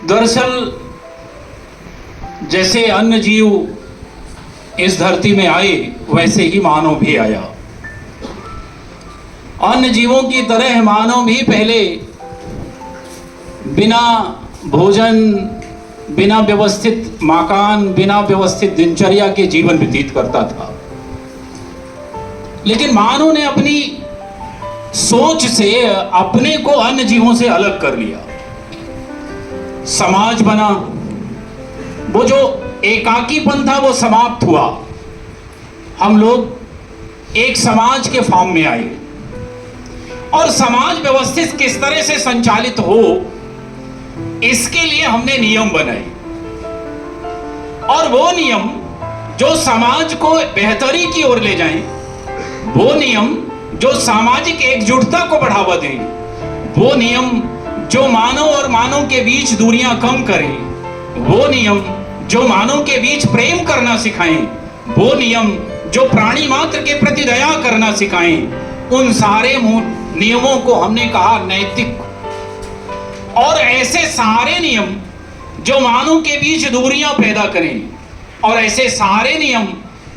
दरअसल जैसे अन्य जीव इस धरती में आए वैसे ही मानव भी आया। अन्य जीवों की तरह मानव भी पहले बिना भोजन, बिना व्यवस्थित मकान, बिना व्यवस्थित दिनचर्या के जीवन व्यतीत करता था। लेकिन मानव ने अपनी सोच से अपने को अन्य जीवों से अलग कर लिया। समाज बना, वो जो एकाकीपन था वो समाप्त हुआ। हम लोग एक समाज के फॉर्म में आए और समाज व्यवस्थित किस तरह से संचालित हो इसके लिए हमने नियम बनाए। और वो नियम जो समाज को बेहतरी की ओर ले जाएं, वो नियम जो सामाजिक एकजुटता को बढ़ावा दें, वो नियम जो मानव और मानव के बीच दूरियां कम करें, वो नियम जो मानव के बीच प्रेम करना सिखाएं, वो नियम जो प्राणी मात्र के प्रति दया करना सिखाएं, उन सारे नियमों को हमने कहा नैतिक। और ऐसे सारे नियम जो मानव के बीच दूरियां पैदा करें, और ऐसे सारे नियम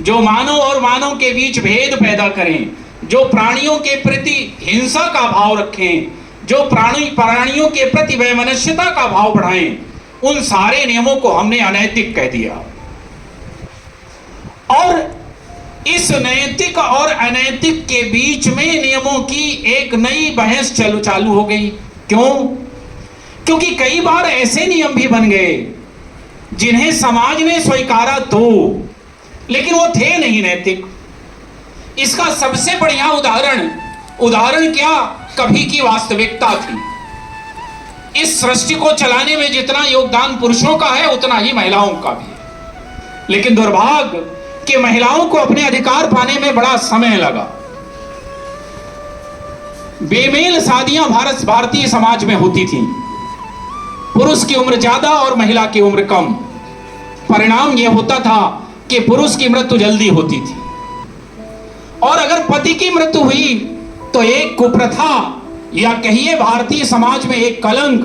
जो मानव और मानव के बीच भेद पैदा करें, जो प्राणियों के प्रति हिंसा का भाव रखें, जो प्राणियों के प्रति वैमनस्यता का भाव बढ़ाएं, उन सारे नियमों को हमने अनैतिक कह दिया। और इस नैतिक और अनैतिक के बीच में नियमों की एक नई बहस चालू हो गई। क्यों? क्योंकि कई बार ऐसे नियम भी बन गए जिन्हें समाज ने स्वीकारा तो, लेकिन वो थे नहीं नैतिक। इसका सबसे बढ़िया उदाहरण क्या, कभी की वास्तविकता थी। इस सृष्टि को चलाने में जितना योगदान पुरुषों का है उतना ही महिलाओं का भी है। लेकिन दुर्भाग्य कि महिलाओं को अपने अधिकार पाने में बड़ा समय लगा। बेमेल शादियां भारतीय समाज में होती थीं। पुरुष की उम्र ज्यादा और महिला की उम्र कम। परिणाम यह होता था कि पुरुष की मृत्यु जल्दी होती थी, और अगर पति की मृत्यु हुई तो एक कुप्रथा या कहिए भारतीय समाज में एक कलंक,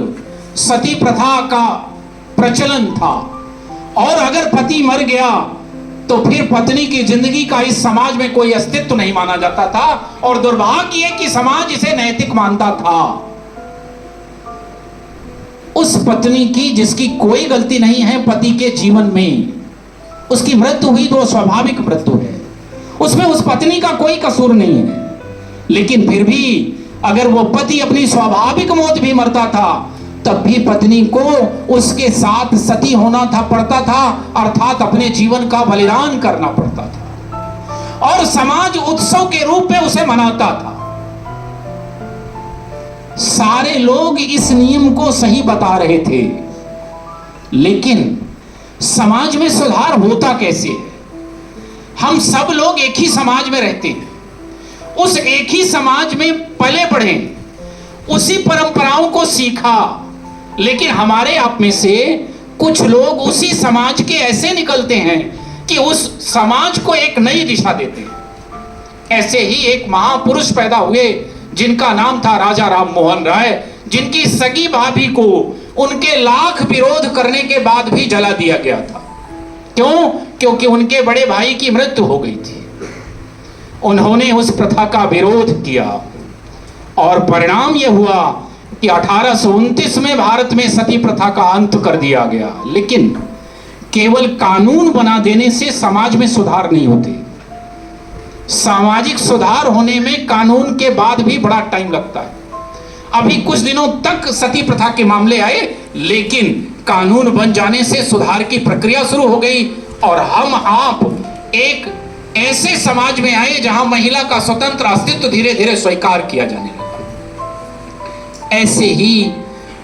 सती प्रथा का प्रचलन था। और अगर पति मर गया तो फिर पत्नी की जिंदगी का इस समाज में कोई अस्तित्व नहीं माना जाता था, और दुर्भाग्य है कि समाज इसे नैतिक मानता था। उस पत्नी की जिसकी कोई गलती नहीं है पति के जीवन में, उसकी मृत्यु हुई तो स्वाभाविक मृत्यु है, उसमें उस पत्नी का कोई कसूर नहीं है। लेकिन फिर भी अगर वो पति अपनी स्वाभाविक मौत भी मरता था तब भी पत्नी को उसके साथ सती होना पड़ता था, अर्थात अपने जीवन का बलिदान करना पड़ता था, और समाज उत्सव के रूप में उसे मनाता था। सारे लोग इस नियम को सही बता रहे थे, लेकिन समाज में सुधार होता कैसे है? हम सब लोग एक ही समाज में रहते हैं, उस एक ही समाज में पले बढ़े, उसी परंपराओं को सीखा, लेकिन हमारे आप में से कुछ लोग उसी समाज के ऐसे निकलते हैं कि उस समाज को एक नई दिशा देते हैं। ऐसे ही एक महापुरुष पैदा हुए जिनका नाम था राजा राम मोहन राय, जिनकी सगी भाभी को उनके लाख विरोध करने के बाद भी जला दिया गया था। क्यों? क्योंकि उनके बड़े भाई की मृत्यु हो गई थी। उन्होंने उस प्रथा का विरोध किया और परिणाम यह हुआ कि 1829 में भारत में सती प्रथा का अंत कर दिया गया। लेकिन केवल कानून बना देने से समाज में सुधार नहीं होते। सामाजिक सुधार होने में कानून के बाद भी बड़ा टाइम लगता है। अभी कुछ दिनों तक सती प्रथा के मामले आए, लेकिन कानून बन जाने से सुधार की प्रक्रिया शुरू हो गई और हम आप एक ऐसे समाज में आए जहां महिला का स्वतंत्र अस्तित्व धीरे धीरे स्वीकार किया जाने लगा। ऐसे ही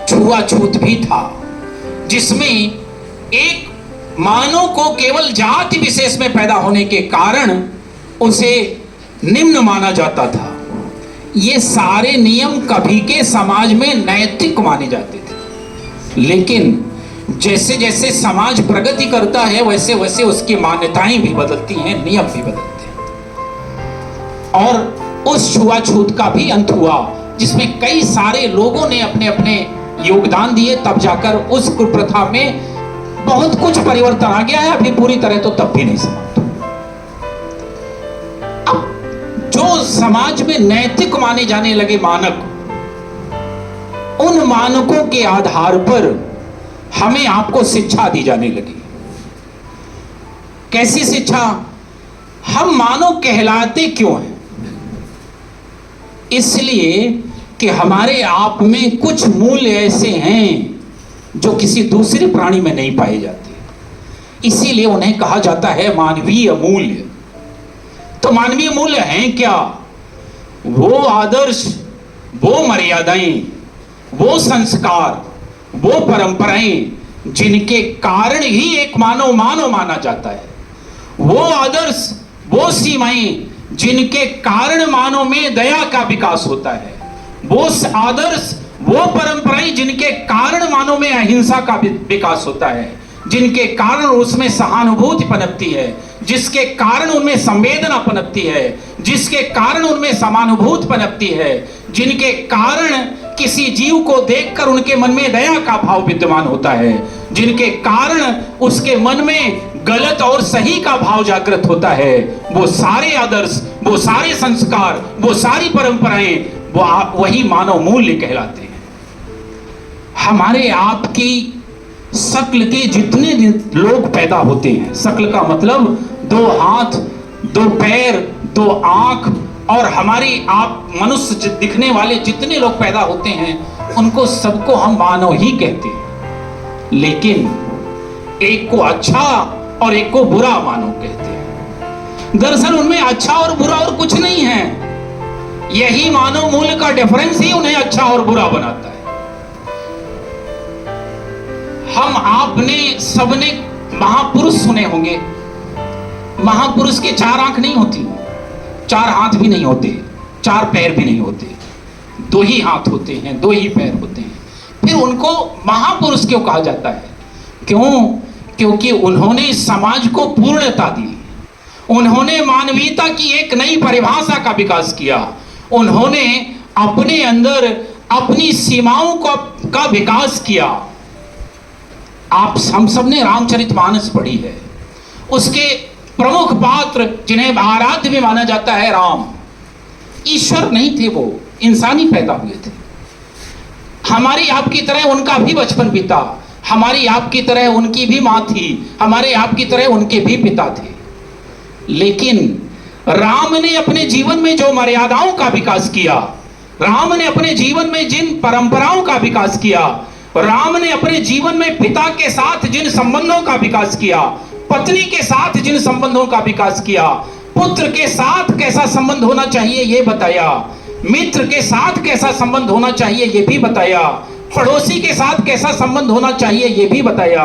छुआछूत भी था, जिसमें एक मानव को केवल जाति विशेष में पैदा होने के कारण उसे निम्न माना जाता था। ये सारे नियम कभी के समाज में नैतिक माने जाते थे, लेकिन जैसे जैसे समाज प्रगति करता है वैसे वैसे उसकी मान्यताएं भी बदलती हैं, नियम भी बदलते हैं। और उस छुआछूत का भी अंत हुआ, जिसमें कई सारे लोगों ने अपने अपने योगदान दिए, तब जाकर उस कुप्रथा में बहुत कुछ परिवर्तन आ गया है। अभी पूरी तरह तो तब भी नहीं समाप्त। अब जो समाज में नैतिक माने जाने लगे मानक, उन मानकों के आधार पर हमें आपको शिक्षा दी जाने लगी। कैसी शिक्षा? हम मानव कहलाते क्यों हैं? इसलिए कि हमारे आप में कुछ मूल्य ऐसे हैं जो किसी दूसरे प्राणी में नहीं पाए जाते, इसीलिए उन्हें कहा जाता है मानवीय मूल्य। तो मानवीय मूल्य हैं क्या? वो आदर्श, वो मर्यादाएं, वो संस्कार, वो परंपराएं जिनके कारण ही एक मानव मानव माना जाता है। वो आदर्श, वो सीमाएं जिनके कारण मानव में दया का विकास होता है। वो आदर्श, वो परंपराएं जिनके कारण मानव में अहिंसा का विकास होता है, जिनके कारण उसमें सहानुभूति पनपती है, जिसके कारण उनमें संवेदना पनपती है, जिसके कारण उनमें समानुभूति पनपती है, जिनके कारण किसी जीव को देखकर उनके मन में दया का भाव विद्यमान होता है, जिनके कारण उसके मन में गलत और सही का भाव जागृत होता है। वो सारे आदर्श, वो सारे संस्कार, वो सारी परंपराएं, वही मानव मूल्य कहलाते हैं। हमारे आपकी शक्ल के जितने लोग पैदा होते हैं, शक्ल का मतलब 2 हाथ, 2 पैर, 2 आंख, और हमारी आप मनुष्य दिखने वाले जितने लोग पैदा होते हैं, उनको सबको हम मानव ही कहते हैं। लेकिन एक को अच्छा और एक को बुरा मानव कहते हैं। दरअसल उनमें अच्छा और बुरा और कुछ नहीं है। यही मानव मूल्य का डिफरेंस ही उन्हें अच्छा और बुरा बनाता है। हम आपने सबने महापुरुष सुने होंगे। महापुरुष के 4 आंख नहीं होती, 4 हाथ भी नहीं होते, 4 पैर भी नहीं होते, 2 ही हाथ होते हैं, 2 ही पैर होते हैं। फिर उनको महापुरुष क्यों कहा जाता है? क्यों? क्योंकि उन्होंने समाज को पूर्णता दी, उन्होंने मानवीयता की एक नई परिभाषा का विकास किया, उन्होंने अपने अंदर अपनी सीमाओं का विकास किया। हम सब ने रामचरितमानस पढ़ी है। उसके प्रमुख पात्र जिन्हें आराध्य भी माना जाता है, राम, ईश्वर नहीं थे, वो इंसानी पैदा हुए थे। हमारी आपकी तरह उनका भी बचपन बीता, हमारी आपकी तरह उनकी भी माँ थी, हमारे आपकी तरह उनके भी पिता थे। लेकिन राम ने अपने जीवन में जो मर्यादाओं का विकास किया, राम ने अपने जीवन में जिन परंपराओं का विकास किया, राम ने अपने जीवन में पिता के साथ जिन संबंधों का विकास किया, पत्नी के साथ जिन संबंधों का विकास किया, पुत्र के साथ कैसा संबंध होना चाहिए ये बताया, मित्र के साथ कैसा संबंध होना चाहिए ये भी बताया, पड़ोसी के साथ कैसा संबंध होना चाहिए ये भी बताया,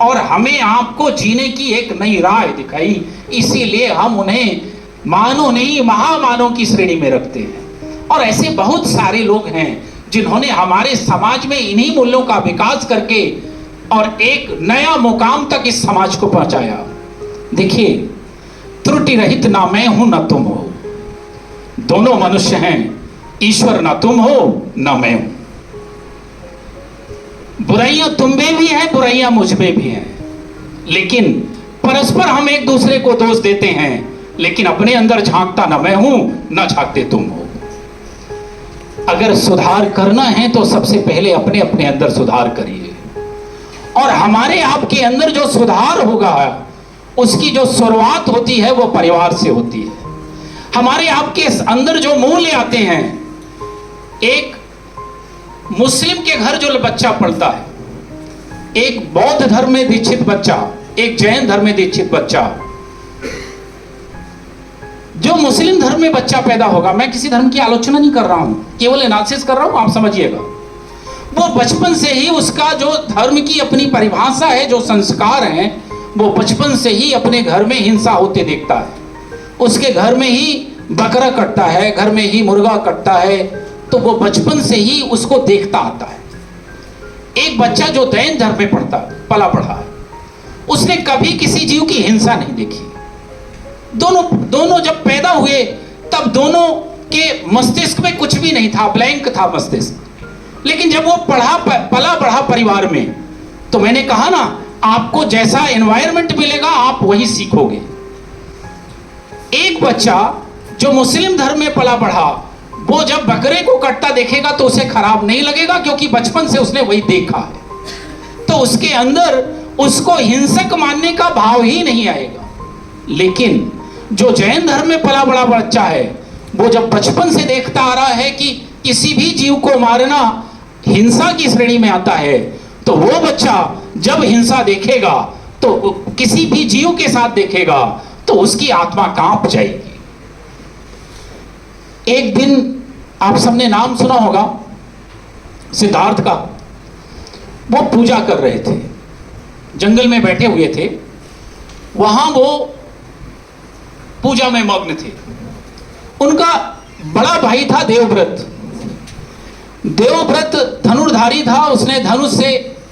और हमें आपको जीने की एक नई राह दिखाई। इसीलिए हम उन्हें मानव नहीं महामानव की श्रेणी में रखते हैं। और ऐसे बहुत सारे लोग हैं जिन्होंने हमारे समाज में इन्हीं मूल्यों का विकास करके और एक नया मुकाम तक इस समाज को पहुंचाया। देखिए, त्रुटि रहित ना मैं हूं ना तुम हो, दोनों मनुष्य हैं, ईश्वर ना तुम हो ना मैं हूं। बुराइयां तुम में भी हैं, बुराइयां मुझ में भी हैं, लेकिन परस्पर हम एक दूसरे को दोष देते हैं, लेकिन अपने अंदर झांकता ना मैं हूं ना झांकते तुम हो। अगर सुधार करना है तो सबसे पहले अपने अपने अंदर सुधार करिए, और हमारे आपके अंदर जो सुधार होगा उसकी जो शुरुआत होती है वो परिवार से होती है। हमारे आपके अंदर जो मूल्य आते हैं, एक मुस्लिम के घर जो बच्चा पढ़ता है, एक बौद्ध धर्म में दीक्षित बच्चा, एक जैन धर्म में दीक्षित बच्चा, जो मुस्लिम धर्म में बच्चा पैदा होगा, मैं किसी धर्म की आलोचना नहीं कर रहा हूं, केवल एनालिसिस कर रहा हूं, आप समझिएगा, वो बचपन से ही उसका जो धर्म की अपनी परिभाषा है, जो संस्कार हैं, वो बचपन से ही अपने घर में हिंसा होते देखता है। उसके घर में ही बकरा कटता है, घर में ही मुर्गा कटता है, तो वो बचपन से ही उसको देखता आता है। एक बच्चा जो जैन धर्म में पला पढ़ा है, उसने कभी किसी जीव की हिंसा नहीं देखी। दोनों जब पैदा हुए तब दोनों के मस्तिष्क में कुछ भी नहीं था, ब्लैंक था मस्तिष्क। लेकिन जब वो पला बढ़ा परिवार में, तो मैंने कहा ना, आपको जैसा एनवायरनमेंट मिलेगा आप वही सीखोगे। एक बच्चा जो मुस्लिम धर्म में पला बढ़ा, वो जब बकरे को कटता देखेगा तो उसे खराब नहीं लगेगा, क्योंकि बचपन से उसने वही देखा है। तो उसके अंदर उसको हिंसक मानने का भाव ही नहीं आएगा। लेकिन जो जैन धर्म में पला बड़ा बच्चा है, वो जब बचपन से देखता आ रहा है कि किसी भी जीव को मारना हिंसा की श्रेणी में आता है, तो वो बच्चा जब हिंसा देखेगा, तो किसी भी जीव के साथ देखेगा, तो उसकी आत्मा कांप जाएगी। एक दिन आप सबने नाम सुना होगा सिद्धार्थ का। वो पूजा कर रहे थे, जंगल में बैठे हुए थे, वहां वो पूजा में मग्न थे। उनका बड़ा भाई था देवव्रत। देवव्रत धनुर्धारी था। उसने धनुष से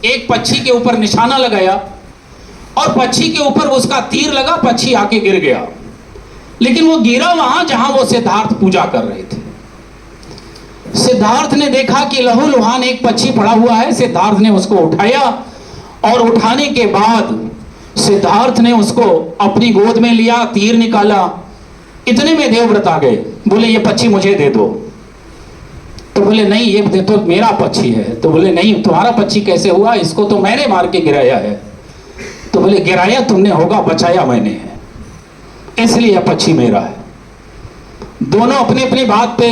एक पक्षी के ऊपर निशाना लगाया और पक्षी के ऊपर उसका तीर लगा, पक्षी आके गिर गया। लेकिन वो गिरा वहां जहां वो सिद्धार्थ पूजा कर रहे थे। सिद्धार्थ ने देखा कि लहू लुहान एक पक्षी पड़ा हुआ है। सिद्धार्थ ने उसको उठाया और उठाने के बाद सिद्धार्थ ने उसको अपनी गोद में लिया, तीर निकाला। इतने में देवव्रत आ गए, बोले ये पक्षी मुझे दे दो। तो बोले नहीं, ये तो मेरा पक्षी है। तो बोले नहीं, तुम्हारा पक्षी कैसे हुआ, इसको तो मैंने मार के गिराया है। तो बोले गिराया तुमने होगा, बचाया मैंने है, इसलिए पक्षी मेरा है। दोनों अपनी अपनी बात पे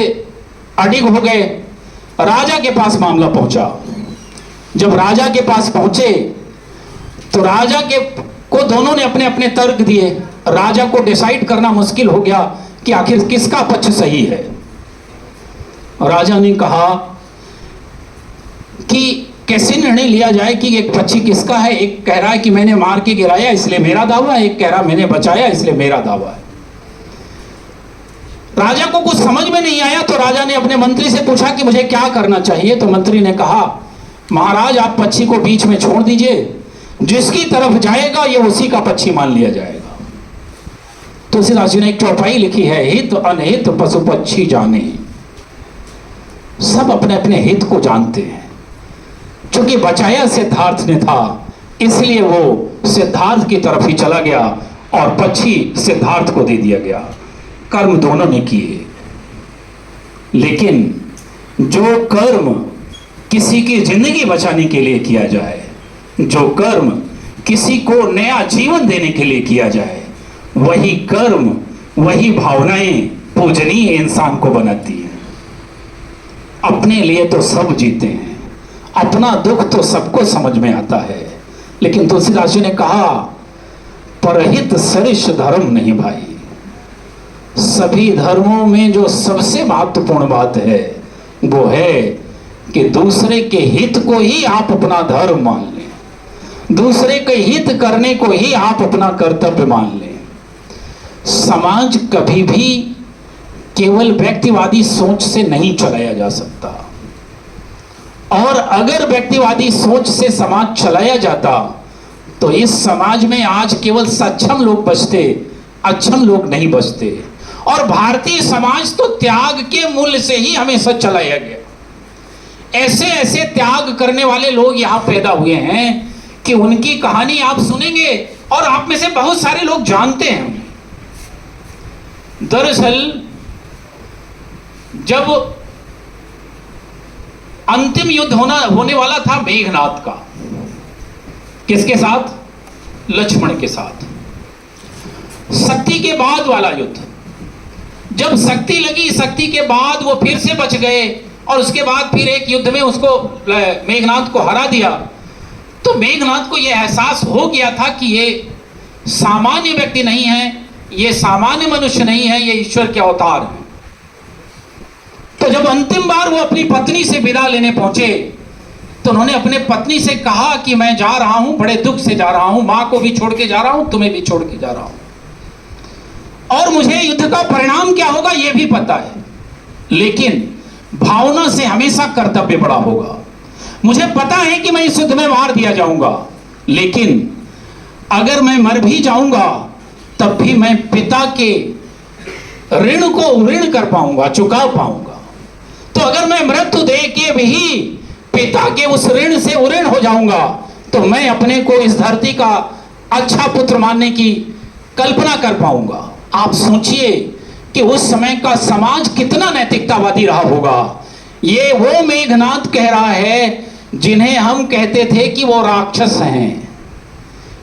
अडिग हो गए। राजा के पास मामला पहुंचा। जब राजा के पास पहुंचे तो राजा को दोनों ने अपने अपने तर्क दिए। राजा को डिसाइड करना मुश्किल हो गया कि आखिर किसका पक्ष सही है। राजा ने कहा कि कैसे निर्णय लिया जाए कि एक पक्षी किसका है। एक कह रहा है कि मैंने मार के गिराया इसलिए मेरा दावा है, एक कह रहा मैंने बचाया इसलिए मेरा दावा है। राजा को कुछ समझ में नहीं आया, तो राजा ने अपने मंत्री से पूछा कि मुझे क्या करना चाहिए। तो मंत्री ने कहा महाराज आप पक्षी को बीच में छोड़ दीजिए, जिसकी तरफ जाएगा ये उसी का पक्षी मान लिया जाएगा। तुलसीदास जी ने एक चौपाई लिखी है, हित अनहित पशु पक्षी जाने। सब अपने अपने हित को जानते हैं। चूंकि बचाया सिद्धार्थ ने था, इसलिए वो सिद्धार्थ की तरफ ही चला गया और पक्षी सिद्धार्थ को दे दिया गया। कर्म दोनों ने किए, लेकिन जो कर्म किसी की जिंदगी बचाने के लिए किया जाए, जो कर्म किसी को नया जीवन देने के लिए किया जाए, वही कर्म, वही भावनाएं पूजनीय इंसान को बनाती हैं। अपने लिए तो सब जीते हैं, अपना दुख तो सबको समझ में आता है, लेकिन तुलसीदास जी ने कहा परहित सरिष धर्म नहीं भाई। सभी धर्मों में जो सबसे महत्वपूर्ण बात है वो है कि दूसरे के हित को ही आप अपना धर्म मान लें, दूसरे के हित करने को ही आप अपना कर्तव्य मान लें। समाज कभी भी केवल व्यक्तिवादी सोच से नहीं चलाया जा सकता, और अगर व्यक्तिवादी सोच से समाज चलाया जाता तो इस समाज में आज केवल सक्षम लोग बचते, अक्षम लोग नहीं बचते। और भारतीय समाज तो त्याग के मूल्य से ही हमेशा चलाया गया। ऐसे ऐसे त्याग करने वाले लोग यहां पैदा हुए हैं कि उनकी कहानी आप सुनेंगे और आप में से बहुत सारे लोग जानते हैं। दरअसल जब अंतिम युद्ध होने वाला था मेघनाद का, किसके साथ? लक्ष्मण के साथ। शक्ति के बाद वाला युद्ध। जब शक्ति लगी, शक्ति के बाद वो फिर से बच गए और उसके बाद फिर एक युद्ध में उसको मेघनाद को हरा दिया। तो मेघनाद को यह एहसास हो गया था कि ये सामान्य व्यक्ति नहीं है, ये सामान्य मनुष्य नहीं है, ये ईश्वर के अवतार है। तो जब अंतिम बार वो अपनी पत्नी से विदा लेने पहुंचे तो उन्होंने अपने पत्नी से कहा कि मैं जा रहा हूं, बड़े दुख से जा रहा हूं, मां को भी छोड़ के जा रहा हूं, तुम्हें भी छोड़ के जा रहा हूं, और मुझे युद्ध का परिणाम क्या होगा यह भी पता है, लेकिन भावना से हमेशा कर्तव्य बड़ा होगा। मुझे पता है कि मैं इस युद्ध में मार दिया जाऊंगा, लेकिन अगर मैं मर भी जाऊंगा तब भी मैं पिता के ऋण को ऋण कर पाऊंगा, चुका पाऊंगा। तो अगर मैं मृत्यु दे के भी पिता के उस ऋण से उऋण हो जाऊंगा तो मैं अपने को इस धरती का अच्छा पुत्र मानने की कल्पना कर पाऊंगा। आप सोचिए कि उस समय का समाज कितना नैतिकतावादी रहा होगा। ये वो मेघनाद कह रहा है जिन्हें हम कहते थे कि वो राक्षस हैं।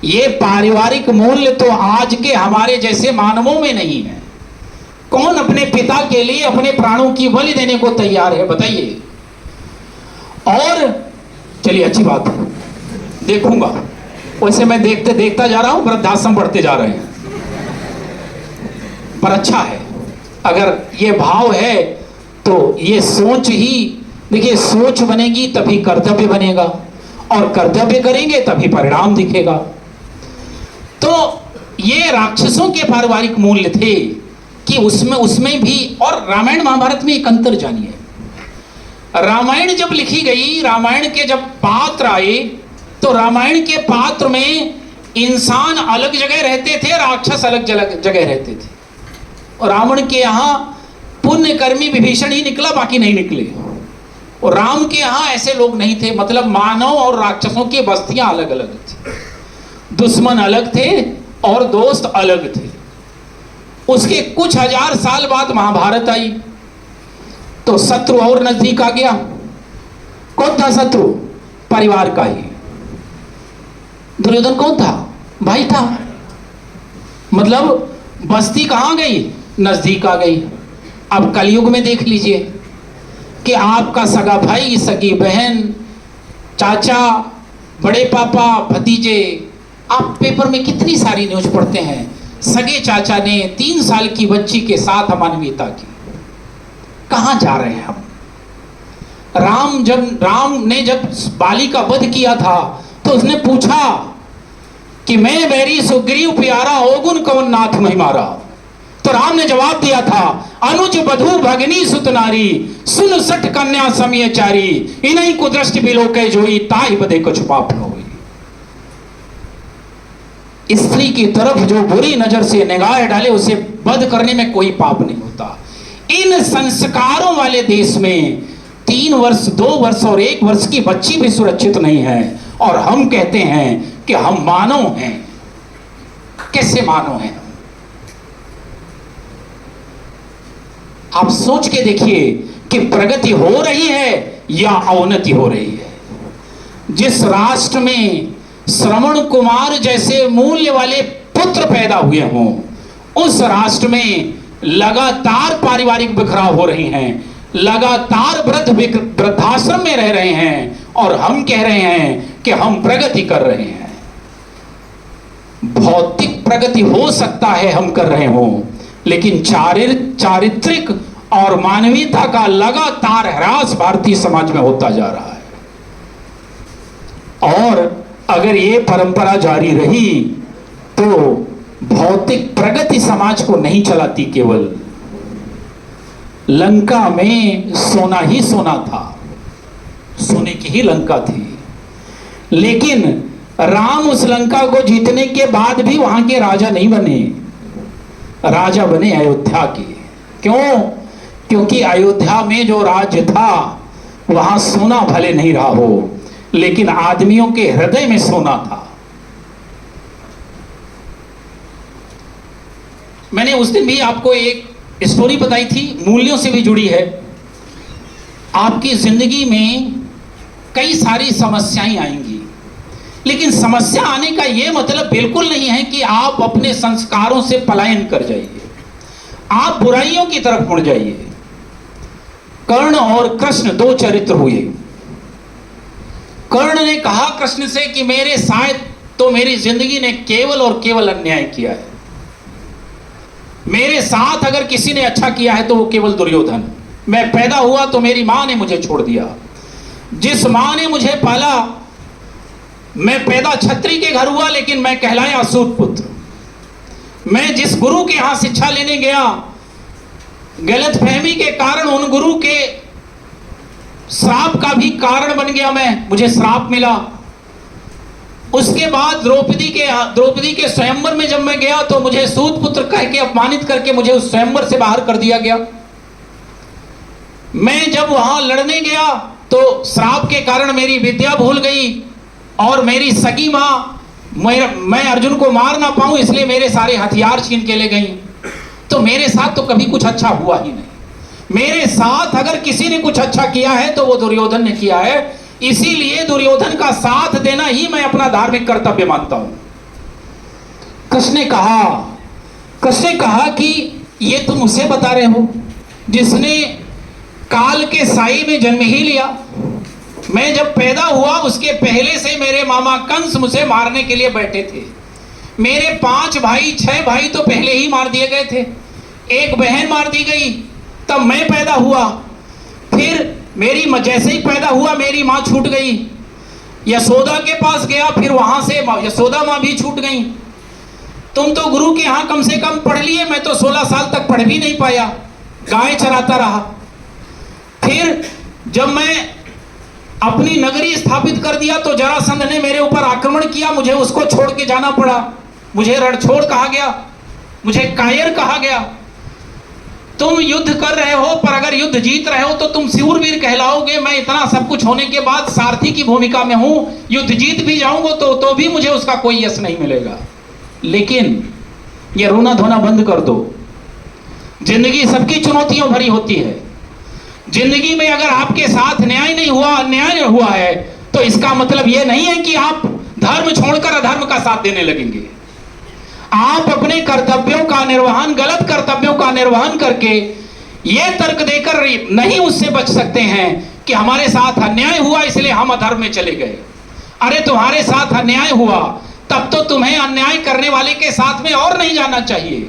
ये पारिवारिक मूल्य तो आज के हमारे जैसे मानवों में नहीं है। कौन अपने पिता के लिए अपने प्राणों की बलि देने को तैयार है, बताइए। और चलिए अच्छी बात है, देखूंगा। वैसे मैं देखता जा रहा हूं, वृद्धाश्रम बढ़ते जा रहे हैं, पर अच्छा है। अगर ये भाव है तो ये सोच ही, देखिए सोच बनेगी तभी कर्तव्य बनेगा, और कर्तव्य करेंगे तभी परिणाम दिखेगा। तो ये राक्षसों के पारिवारिक मूल्य थे कि उसमें भी। और रामायण महाभारत में एक अंतर जानिए। रामायण जब लिखी गई, रामायण के जब पात्र आए, तो रामायण के पात्र में इंसान अलग जगह रहते थे, राक्षस अलग जगह रहते थे। और रावण के यहां पुण्यकर्मी विभीषण ही निकला, बाकी नहीं निकले। और राम के यहां ऐसे लोग नहीं थे, मतलब मानव और राक्षसों की बस्तियां अलग अलग थी, दुश्मन अलग थे और दोस्त अलग थे। उसके कुछ हजार साल बाद महाभारत आई तो शत्रु और नजदीक आ गया। कौन था शत्रु? परिवार का ही। दुर्योधन कौन था? भाई था। मतलब बस्ती कहां गई? नजदीक आ गई। अब कलयुग में देख लीजिए कि आपका सगा भाई, सगी बहन, चाचा, बड़े पापा, भतीजे, आप पेपर में कितनी सारी न्यूज पढ़ते हैं। सगे चाचा ने 3 साल की बच्ची के साथ अमानवीयता की। कहां जा रहे हैं हम? राम ने जब बाली का वध किया था तो उसने पूछा कि मैं बैरी सुग्रीव प्यारा होगुन कवन नाथ महिमारा। तो राम ने जवाब दिया था, अनुज बधू भगनी सुत नारी, सुन सठ कन्या समयचारी, इन्हीं को दृष्टि बिलोके जोई, ताहि बदे कुछ पाप न होई। स्त्री की तरफ जो बुरी नजर से निगाह डाले उसे वध करने में कोई पाप नहीं होता। इन संस्कारों वाले देश में 3 वर्ष, 2 वर्ष और 1 वर्ष की बच्ची भी सुरक्षित नहीं है, और हम कहते हैं कि हम मानव हैं। कैसे मानव हैं? आप सोच के देखिए कि प्रगति हो रही है या अवनति हो रही है। जिस राष्ट्र में श्रवण कुमार जैसे मूल्य वाले पुत्र पैदा हुए हों, उस राष्ट्र में लगातार पारिवारिक बिखराव हो रही हैं, लगातार वृद्धाश्रम में रह रहे हैं, और हम कह रहे हैं कि हम प्रगति कर रहे हैं। भौतिक प्रगति हो सकता है हम कर रहे हों, लेकिन चारित्रिक और मानवीयता का लगातार ह्रास भारतीय समाज में होता जा रहा है। और अगर ये परंपरा जारी रही तो भौतिक प्रगति समाज को नहीं चलाती। केवल लंका में सोना ही सोना था, सोने की ही लंका थी, लेकिन राम उस लंका को जीतने के बाद भी वहां के राजा नहीं बने। राजा बने अयोध्या के। क्यों? क्योंकि अयोध्या में जो राज्य था वहां सोना भले नहीं रहा हो, लेकिन आदमियों के हृदय में सोना था। मैंने उस दिन भी आपको एक स्टोरी बताई थी, मूल्यों से भी जुड़ी है। आपकी जिंदगी में कई सारी समस्याएं आएंगी, लेकिन समस्या आने का यह मतलब बिल्कुल नहीं है कि आप अपने संस्कारों से पलायन कर जाइए, आप बुराइयों की तरफ मुड़ जाइए। कर्ण और कृष्ण 2 चरित्र हुए। कर्ण ने कहा कृष्ण से कि मेरे साथ तो मेरी जिंदगी ने केवल और केवल अन्याय किया है, मेरे साथ अगर किसी ने अच्छा किया है तो वो केवल दुर्योधन। मैं पैदा हुआ तो मेरी मां ने मुझे छोड़ दिया, जिस मां ने मुझे पाला, मैं पैदा क्षत्रिय के घर हुआ लेकिन मैं कहलाया असूत पुत्र। मैं जिस गुरु के यहां शिक्षा लेने गया, गलतफहमी के कारण उन गुरु के श्राप का भी कारण बन गया, मुझे श्राप मिला। उसके बाद द्रौपदी के स्वयंवर में जब मैं गया तो मुझे सूत पुत्र कह के अपमानित करके मुझे उस स्वयंवर से बाहर कर दिया गया। मैं जब वहां लड़ने गया तो श्राप के कारण मेरी विद्या भूल गई और मेरी सगी माँ मैं अर्जुन को मार ना पाऊं इसलिए मेरे सारे हथियार छीन के ले गई। तो मेरे साथ तो कभी कुछ अच्छा हुआ ही नहीं। मेरे साथ अगर किसी ने कुछ अच्छा किया है तो वो दुर्योधन ने किया है, इसीलिए दुर्योधन का साथ देना ही मैं अपना धार्मिक कर्तव्य मानता हूं। कृष्ण ने कहा कि ये तुम उसे बता रहे हो जिसने काल के साई में जन्म ही लिया। मैं जब पैदा हुआ उसके पहले से मेरे मामा कंस मुझे मारने के लिए बैठे थे। मेरे 5 भाई 6 भाई तो पहले ही मार दिए गए थे, एक बहन मार दी गई, तब मैं पैदा हुआ। फिर मेरी जैसे ही पैदा हुआ मेरी माँ छूट गई, यशोदा के पास गया, फिर वहां से यशोदा माँ भी छूट गई। तुम तो गुरु के यहाँ कम से कम पढ़ लिए, मैं तो 16 साल तक पढ़ भी नहीं पाया, गाय चराता रहा। फिर जब मैं अपनी नगरी स्थापित कर दिया तो जरासंध ने मेरे ऊपर आक्रमण किया, मुझे उसको छोड़ के जाना पड़ा। मुझे रणछोड़ कहा गया, मुझे कायर कहा गया। तुम युद्ध कर रहे हो पर अगर युद्ध जीत रहे हो तो तुम शूरवीर कहलाओगे। मैं इतना सब कुछ होने के बाद सारथी की भूमिका में हूं, युद्ध जीत भी जाऊंगा तो भी मुझे उसका कोई यश नहीं मिलेगा। लेकिन ये रोना धोना बंद कर दो। जिंदगी सबकी चुनौतियों भरी होती है। जिंदगी में अगर आपके साथ न्याय नहीं हुआ, अन्याय हुआ है, तो इसका मतलब यह नहीं है कि आप धर्म छोड़कर अधर्म का साथ देने लगेंगे। आप अपने कर्तव्यों का निर्वहन, गलत कर्तव्यों का निर्वहन करके यह तर्क देकर नहीं उससे बच सकते हैं कि हमारे साथ अन्याय हुआ इसलिए हम अधर्म में चले गए। अरे तुम्हारे साथ अन्याय हुआ तब तो तुम्हें अन्याय करने वाले के साथ में और नहीं जाना चाहिए।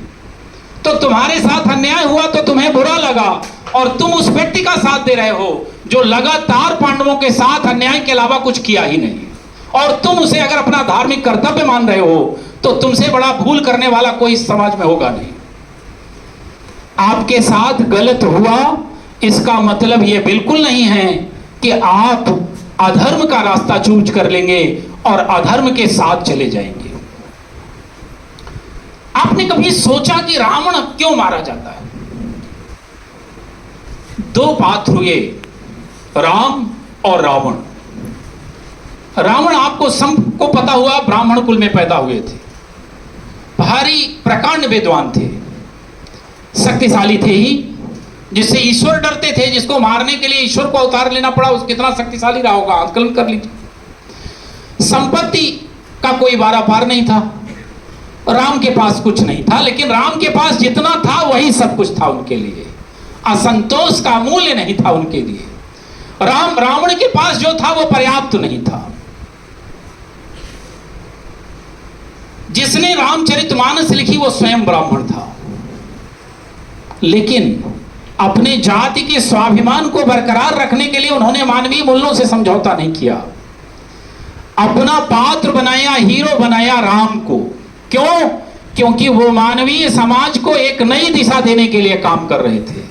तो तुम्हारे साथ अन्याय हुआ तो तुम्हें बुरा लगा और तुम उस व्यक्ति का साथ दे रहे हो जो लगातार पांडवों के साथ अन्याय के अलावा कुछ किया ही नहीं, और तुम उसे अगर अपना धार्मिक कर्तव्य मान रहे हो तो तुमसे बड़ा भूल करने वाला कोई इस समाज में होगा नहीं। आपके साथ गलत हुआ इसका मतलब यह बिल्कुल नहीं है कि आप अधर्म का रास्ता चूज कर लेंगे और अधर्म के साथ चले जाएंगे। आपने कभी सोचा कि रावण क्यों मारा जाता है? 2 पात्र हुए, राम और रावण। रावण आपको सबको पता हुआ ब्राह्मण कुल में पैदा हुए थे, भारी प्रकांड विद्वान थे, शक्तिशाली थे ही, जिससे ईश्वर डरते थे, जिसको मारने के लिए ईश्वर को अवतार लेना पड़ा, उस कितना शक्तिशाली रहा होगा आकलन कर लीजिए। संपत्ति का कोई बारा पार नहीं था, राम के पास कुछ नहीं था, लेकिन राम के पास जितना था वही सब कुछ था उनके लिए। असंतोष का मूल्य नहीं था उनके लिए। रावण के पास जो था वो पर्याप्त नहीं था। जिसने रामचरितमानस लिखी वो स्वयं ब्राह्मण था, लेकिन अपने जाति के स्वाभिमान को बरकरार रखने के लिए उन्होंने मानवीय मूल्यों से समझौता नहीं किया। अपना पात्र बनाया, हीरो बनाया राम को। क्यों? क्योंकि वो मानवीय समाज को एक नई दिशा देने के लिए काम कर रहे थे,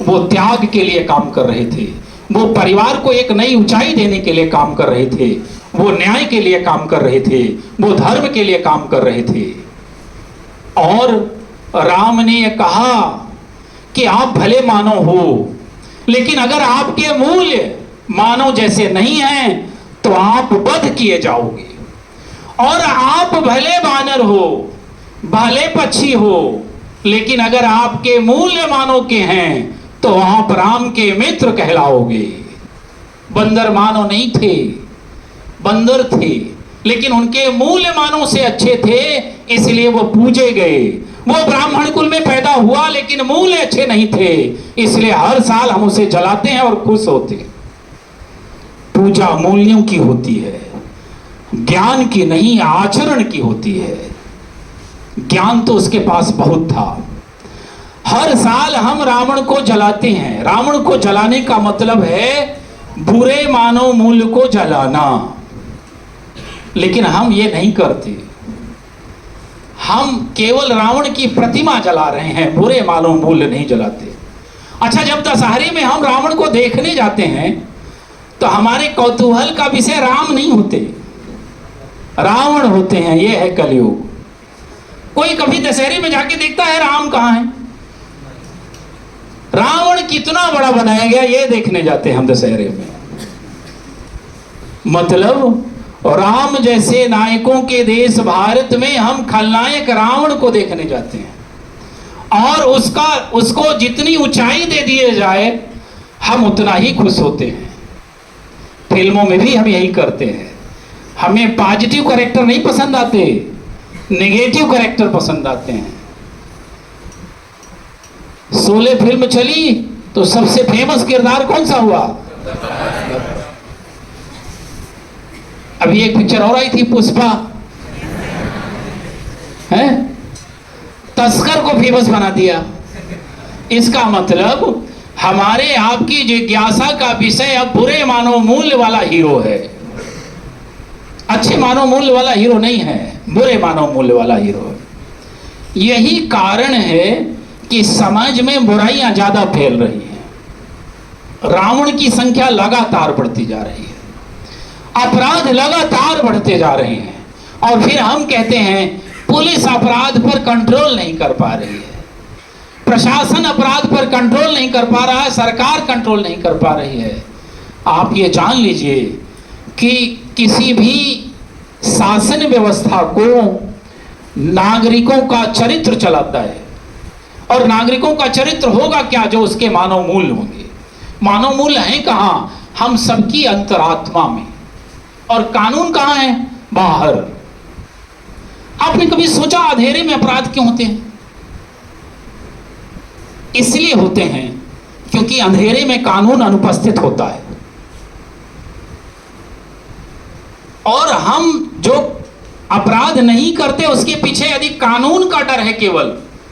वो त्याग के लिए काम कर रहे थे, वो परिवार को एक नई ऊंचाई देने के लिए काम कर रहे थे, वो न्याय के लिए काम कर रहे थे, वो धर्म के लिए काम कर रहे थे। और राम ने यह कहा कि आप भले मानव हो, लेकिन अगर आपके मूल्य मानव जैसे नहीं हैं तो आप वध किए जाओगे। और आप भले वानर हो, भले पक्षी हो, लेकिन अगर आपके मूल्य मानव के हैं तो आप राम के मित्र कहलाओगे। बंदर मानव नहीं थे, बंदर थे, लेकिन उनके मूल्य मानव से अच्छे थे, इसलिए वो पूजे गए। वो ब्राह्मण कुल में पैदा हुआ लेकिन मूल्य अच्छे नहीं थे, इसलिए हर साल हम उसे जलाते हैं और खुश होते हैं। पूजा मूल्यों की होती है, ज्ञान की नहीं, आचरण की होती है। ज्ञान तो उसके पास बहुत था। हर साल हम रावण को जलाते हैं। रावण को जलाने का मतलब है बुरे मानव मूल्य को जलाना, लेकिन हम ये नहीं करते। हम केवल रावण की प्रतिमा जला रहे हैं, बुरे मानव मूल्य नहीं जलाते। अच्छा, जब दशहरे में हम रावण को देखने जाते हैं तो हमारे कौतूहल का विषय राम नहीं होते, रावण होते हैं। यह है कलयुग। कोई कभी दशहरे में जाके देखता है राम कहाँ है? रावण कितना बड़ा बनाया गया ये देखने जाते हैं हम दशहरे में। मतलब राम जैसे नायकों के देश भारत में हम खलनायक रावण को देखने जाते हैं और उसको जितनी ऊंचाई दे दिए जाए हम उतना ही खुश होते हैं। फिल्मों में भी हम यही करते हैं। हमें पॉजिटिव कैरेक्टर नहीं पसंद आते, नेगेटिव कैरेक्टर पसंद आते हैं। शोले फिल्म चली तो सबसे फेमस किरदार कौन सा हुआ? अभी एक पिक्चर और आई थी पुष्पा, है, तस्कर को फेमस बना दिया। इसका मतलब हमारे आपकी जिज्ञासा का विषय अब बुरे मानव मूल्य वाला हीरो है, अच्छे मानव मूल्य वाला हीरो नहीं है, बुरे मानव मूल्य वाला हीरो है। यही कारण है कि समाज में बुराइयां ज्यादा फैल रही हैं। रावण की संख्या लगातार बढ़ती जा रही है, अपराध लगातार बढ़ते जा रहे हैं और फिर हम कहते हैं पुलिस अपराध पर कंट्रोल नहीं कर पा रही है, प्रशासन अपराध पर कंट्रोल नहीं कर पा रहा है, सरकार कंट्रोल नहीं कर पा रही है। आप ये जान लीजिए कि किसी भी शासन व्यवस्था को नागरिकों का चरित्र चलाता है और नागरिकों का चरित्र होगा क्या? जो उसके मानव मूल्य होंगे। मानव मूल्य हैं कहाँ? हम सबकी अंतरात्मा में। और कानून कहाँ है? बाहर। आपने कभी सोचा अंधेरे में अपराध क्यों होते हैं? इसलिए होते हैं क्योंकि अंधेरे में कानून अनुपस्थित होता है और हम जो अपराध नहीं करते उसके पीछे यदि कानून का डर है केवल,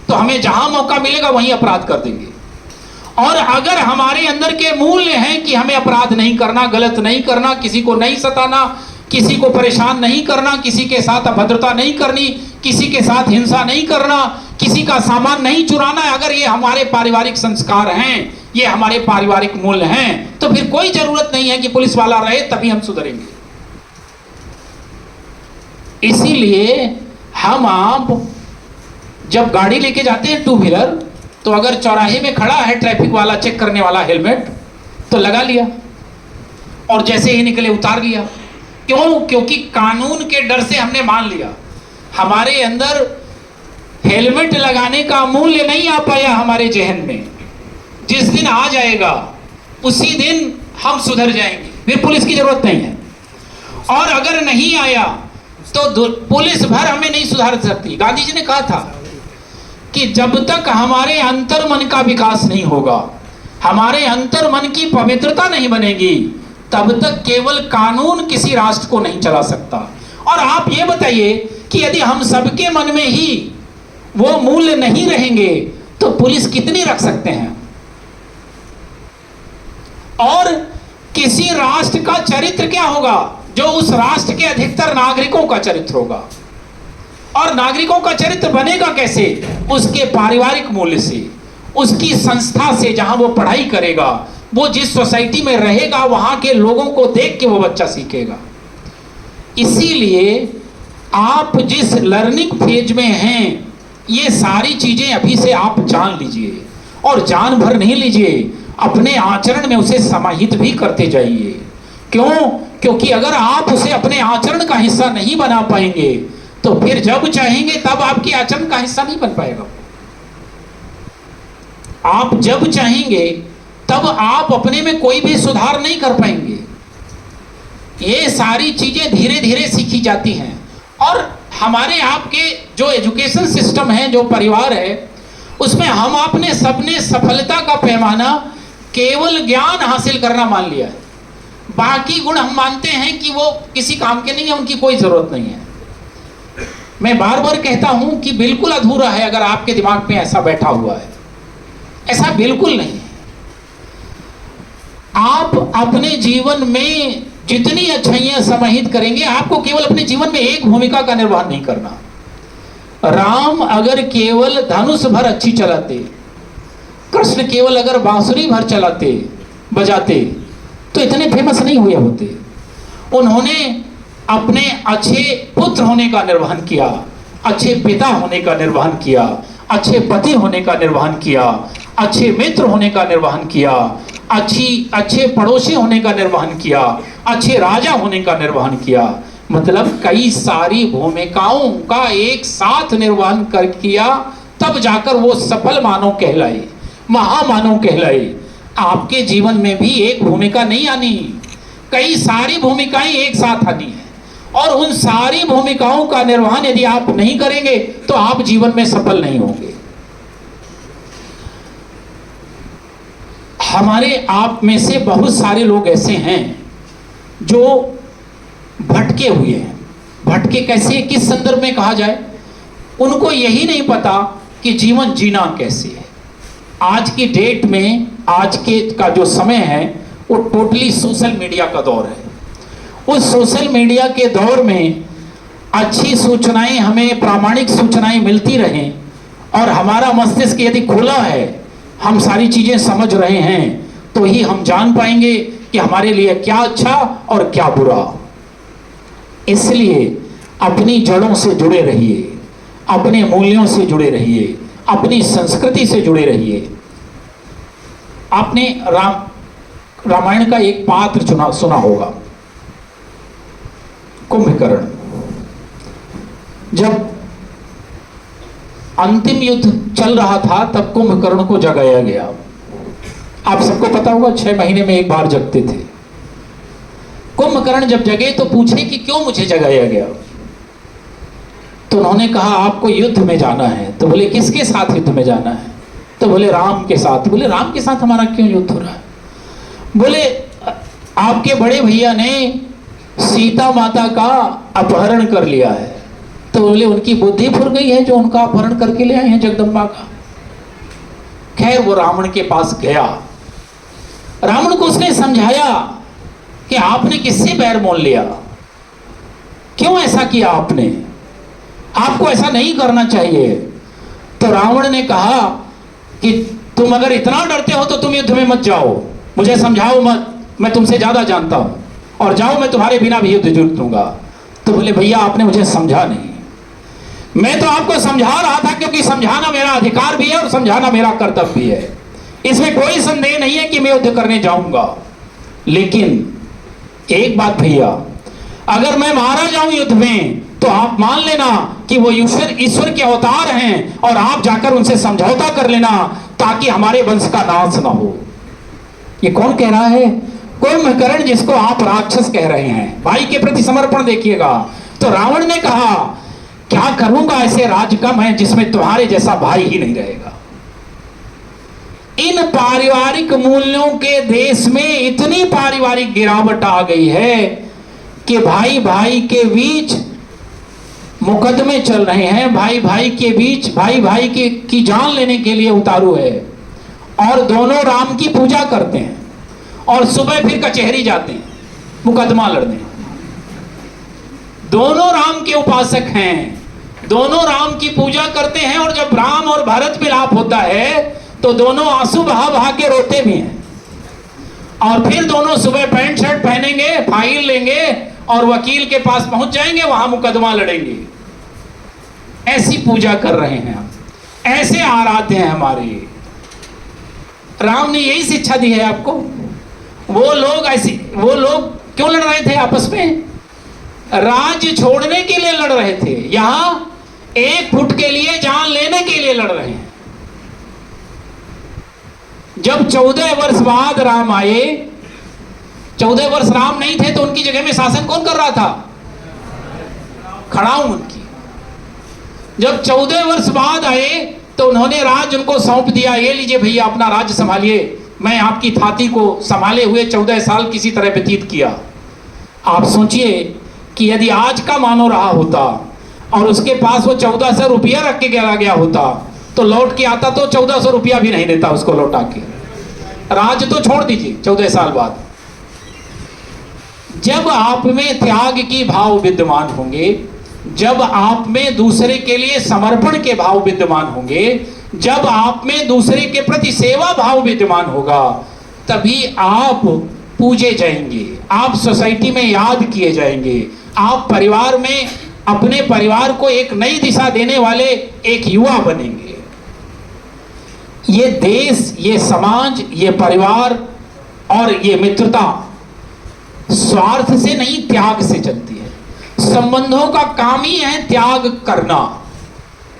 तो हमें जहां मौका मिलेगा वहीं अपराध कर देंगे। और अगर हमारे अंदर के मूल्य हैं कि हमें अपराध नहीं करना, गलत नहीं करना, किसी को नहीं सताना, किसी को परेशान नहीं करना, किसी के साथ अभद्रता नहीं करनी, किसी के साथ हिंसा नहीं करना, किसी का सामान नहीं चुराना, अगर ये हमारे पारिवारिक संस्कार हैं, ये हमारे पारिवारिक मूल्य हैं, तो फिर कोई जरूरत नहीं है कि पुलिस वाला रहे तभी हम सुधरेंगे। इसीलिए हम आप जब गाड़ी लेके जाते हैं टू व्हीलर, तो अगर चौराहे में खड़ा है ट्रैफिक वाला चेक करने वाला हेलमेट, तो लगा लिया और जैसे ही निकले उतार लिया। क्यों? क्योंकि कानून के डर से हमने मान लिया। हमारे अंदर हेलमेट लगाने का मूल्य नहीं आ पाया हमारे जहन में। जिस दिन आ जाएगा उसी दिन हम सुधर जाएंगे, फिर पुलिस की जरूरत नहीं है। और अगर नहीं आया तो पुलिस भर हमें नहीं सुधार सकती। गांधी जी ने कहा था कि जब तक हमारे अंतर मन का विकास नहीं होगा, हमारे अंतर मन की पवित्रता नहीं बनेगी, तब तक केवल कानून किसी राष्ट्र को नहीं चला सकता। और आप ये बताइए कि यदि हम सबके मन में ही वो मूल्य नहीं रहेंगे तो पुलिस कितनी रख सकते हैं? और किसी राष्ट्र का चरित्र क्या होगा? जो उस राष्ट्र के अधिकतर नागरिकों का चरित्र होगा। और नागरिकों का चरित्र बनेगा कैसे? उसके पारिवारिक मूल्य से, उसकी संस्था से, जहां वो पढ़ाई करेगा, वो जिस सोसाइटी में रहेगा वहां के लोगों को देख के वो बच्चा सीखेगा। इसीलिए आप जिस लर्निंग फेज में हैं, ये सारी चीजें अभी से आप जान लीजिए और जान भर नहीं लीजिए, अपने आचरण में उसे समाहित भी करते जाइए। क्यों? क्योंकि अगर आप उसे अपने आचरण का हिस्सा नहीं बना पाएंगे तो फिर जब चाहेंगे तब आपके आचरण का हिस्सा नहीं बन पाएगा। आप जब चाहेंगे तब आप अपने में कोई भी सुधार नहीं कर पाएंगे। ये सारी चीजें धीरे धीरे सीखी जाती हैं। और हमारे आपके जो एजुकेशन सिस्टम है, जो परिवार है, उसमें हम आपने सबने सफलता का पैमाना केवल ज्ञान हासिल करना मान लिया है। बाकी गुण हम मानते हैं कि वो किसी काम के नहीं है, उनकी कोई जरूरत नहीं है। मैं बार बार कहता हूं कि बिल्कुल अधूरा है अगर आपके दिमाग में ऐसा बैठा हुआ है। ऐसा बिल्कुल नहीं है। आप अपने जीवन में जितनी अच्छाइयां समाहित करेंगे, आपको केवल अपने जीवन में एक भूमिका का निर्वहन नहीं करना। राम अगर केवल धनुष भर अच्छी चलाते, कृष्ण केवल अगर बांसुरी भर चलाते बजाते, तो इतने फेमस नहीं हुए होते। उन्होंने अपने अच्छे पुत्र होने का निर्वहन किया, अच्छे पिता होने का निर्वहन किया, अच्छे पति होने का निर्वहन किया, अच्छे मित्र होने का निर्वहन किया, अच्छे पड़ोसी होने का निर्वहन किया, अच्छे राजा होने का निर्वहन किया। मतलब कई सारी भूमिकाओं का एक साथ निर्वहन कर किया, तब जाकर वो सफल मानव कहलाए, महामानव कहलाए। आपके जीवन में भी एक भूमिका नहीं आनी, कई सारी भूमिकाएं एक साथ आनी है, और उन सारी भूमिकाओं का निर्वहन यदि आप नहीं करेंगे तो आप जीवन में सफल नहीं होंगे। हमारे आप में से बहुत सारे लोग ऐसे हैं जो भटके हुए हैं। भटके कैसे, किस संदर्भ में कहा जाए? उनको यही नहीं पता कि जीवन जीना कैसे है। आज की डेट में, आज के का जो समय है वो टोटली सोशल मीडिया का दौर है। उस सोशल मीडिया के दौर में अच्छी सूचनाएं, हमें प्रामाणिक सूचनाएं मिलती रहें, और हमारा मस्तिष्क यदि खुला है, हम सारी चीजें समझ रहे हैं, तो ही हम जान पाएंगे कि हमारे लिए क्या अच्छा और क्या बुरा। इसलिए अपनी जड़ों से जुड़े रहिए, अपने मूल्यों से जुड़े रहिए, अपनी संस्कृति से जुड़े रहिए। आपने रामायण का एक पात्र सुना होगा, कुंभकर्ण। जब अंतिम युद्ध चल रहा था तब कुंभकर्ण को जगाया गया। आप सबको पता होगा 6 महीने में एक बार जगते थे। कुंभकर्ण जब जगे तो पूछे कि क्यों मुझे जगाया गया? तो उन्होंने कहा आपको युद्ध में जाना है। तो बोले किसके साथ युद्ध में जाना है? तो बोले राम के साथ। बोले राम के साथ हमारा क्यों युद्ध हो रहा है? बोले आपके बड़े भैया ने सीता माता का अपहरण कर लिया है। तो बोले उनकी बुद्धि फुर गई है जो उनका अपहरण करके ले आए हैं जगदम्बा का। खैर वो रावण के पास गया, रावण को उसने समझाया कि आपने किससे बैर मोल लिया, क्यों ऐसा किया आपने, आपको ऐसा नहीं करना चाहिए। तो रावण ने कहा कि तुम अगर इतना डरते हो तो तुम युद्ध में मत जाओ, मुझे समझाओ मत, मैं तुमसे ज्यादा जानता हूं, और जाओ मैं तुम्हारे बिना भी युद्ध जीत लूंगा। तो बोले भैया आपने मुझे समझा नहीं, मैं तो आपको समझा रहा था क्योंकि समझाना मेरा अधिकार भी है और समझाना मेरा कर्तव्य भी है, इसमें कोई संदेह नहीं है कि मैं युद्ध करने जाऊंगा। लेकिन एक बात भैया, अगर मैं मारा जाऊं युद्ध में तो आप मान लेना कि वो ईश्वर के अवतार हैं, और आप जाकर उनसे समझौता कर लेना ताकि हमारे वंश का नाश ना हो। ये कौन कह रहा है? कुंभकर्ण, जिसको आप राक्षस कह रहे हैं। भाई के प्रति समर्पण देखिएगा। तो रावण ने कहा क्या करूंगा ऐसे राज्य का मैं जिसमें तुम्हारे जैसा भाई ही नहीं रहेगा। इन पारिवारिक मूल्यों के देश में इतनी पारिवारिक गिरावट आ गई है कि भाई भाई के बीच मुकदमे चल रहे हैं, भाई भाई के बीच भाई भाई की जान लेने के लिए उतारू है, और दोनों राम की पूजा करते हैं और सुबह फिर कचहरी जाते हैं मुकदमा लड़ने। दोनों राम के उपासक हैं, दोनों राम की पूजा करते हैं, और जब राम और भरत मिलाप होता है तो दोनों आंसू बहा बहा के रोते भी हैं, और फिर दोनों सुबह पैंट शर्ट पहनेंगे, फाइल लेंगे और वकील के पास पहुंच जाएंगे, वहां मुकदमा लड़ेंगे। ऐसी पूजा कर रहे हैं हम, ऐसे आराध्य हैं हमारे। राम ने यही शिक्षा दी है आपको। वो लोग क्यों लड़ रहे थे आपस में? राज्य छोड़ने के लिए लड़ रहे थे, यहां 1 फुट के लिए जान लेने के लिए लड़ रहे हैं। जब 14 वर्ष बाद राम आए, 14 वर्ष राम नहीं थे तो उनकी जगह में शासन कौन कर रहा था? खड़ाऊं उनकी। जब 14 वर्ष बाद आए तो उन्होंने राज्य उनको सौंप दिया, ये लीजिए भैया अपना राज्य संभालिए। मैं आपकी थाती को संभाले हुए 14 साल किसी तरह व्यतीत किया। आप सोचिए कि यदि आज का मानो रहा होता और उसके पास वो 1400 रुपया रख के गया होता तो लौट के आता तो 1400 रुपया भी नहीं देता उसको लौटा के। राज तो छोड़ दीजिए 14 साल बाद। जब आप में त्याग की भाव विद्यमान होंगे, जब आप में दूसरे के लिए समर्पण के भाव विद्यमान होंगे, जब आप में दूसरे के प्रति सेवा भाव विद्यमान होगा, तभी आप पूजे जाएंगे, आप सोसाइटी में याद किए जाएंगे, आप परिवार में अपने परिवार को एक नई दिशा देने वाले एक युवा बनेंगे। ये देश, ये समाज, ये परिवार और ये मित्रता स्वार्थ से नहीं, त्याग से चलती है। संबंधों का काम ही है त्याग करना।